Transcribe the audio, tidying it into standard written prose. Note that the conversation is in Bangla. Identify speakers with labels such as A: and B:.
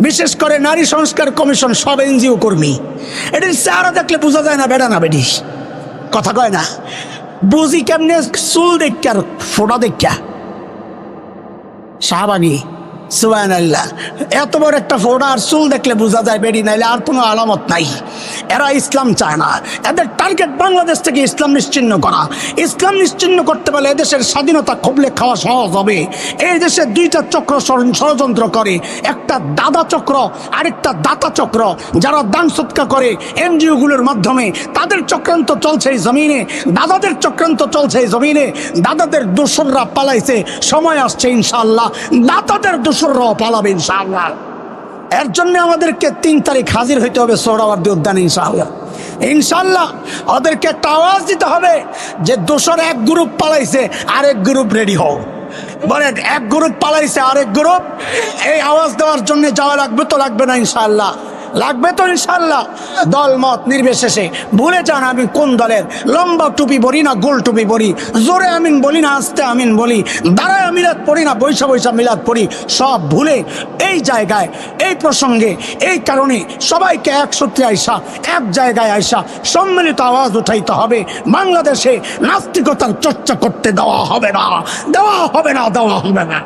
A: বিশেষ করে নারী সংস্কার কমিশন সব এনজিও কর্মী। এটির চেহারা দেখলে বোঝা যায় না বেড়া না বেডি, কথা কয় না। বুঝি কেমনে? চুল দেখা আর ফোটা দেখা। শাহবাগী সুবহানাল্লাহ, এত বড় একটা ফোড়া আর চুল দেখলে বোঝা যায় বেডি, নাইলে আর কোনো আলামত নাই। এরা ইসলাম চায় না, এদের টার্গেট বাংলাদেশ থেকে ইসলাম নিশ্চিহ্ন করা। ইসলাম নিশ্চিহ্ন করতে পারলে এদেশের স্বাধীনতা খবলে খাওয়া সহজ হবে। এই দেশে দুইটা চক্র ষড়যন্ত্র করে, একটা দাদা চক্র আরেকটা দাতা চক্র। যারা দান সৎকা করে এনজিওগুলোর মাধ্যমে, তাদের চক্রান্ত চলছে এই জমিনে, দাদাদের চক্রান্ত চলছে এই জমিনে। দাদাদের দোসররা পালাইছে, সময় আসছে ইনশাআল্লাহ দাতাদের দোসররাও পালাবে ইনশাআল্লাহ। এর জন্য আমাদেরকে 3 তারিখ হাজির হইতে হবে সোহরাওয়ার্দী উদ্যানে ইনশাআল্লাহ। ইনশাআল্লাহ ওদেরকে একটা আওয়াজ দিতে হবে যে দোসর এক গ্রুপ পালাইছে, আরেক গ্রুপ রেডি হও। বলে এক গ্রুপ পালাইছে আরেক গ্রুপ, এই আওয়াজ দেওয়ার জন্য যাওয়া লাগবে তো লাগবে না ইনশাআল্লাহ? লাগবে তো ইনশাআল্লাহ। দল মত নির্বিশেষে ভুলে যান আমি কোন দলের, লম্বা টুপি বলি না গোল টুপি বলি, জোরে আমিন বলি না আস্তে আমিন বলি, দাঁড়ায় মিলাদ পড়ি না বৈশা বৈশা মিলাদ পড়ি, সব ভুলে এই জায়গায় এই প্রসঙ্গে এই কারণে সবাইকে এক সূত্রে আইসা এক জায়গায় আইসা সম্মিলিত আওয়াজ উঠাইতে হবে। বাংলাদেশে নাস্তিকতার চর্চা করতে দেওয়া হবে না, দেওয়া হবে না, দেওয়া হবে না।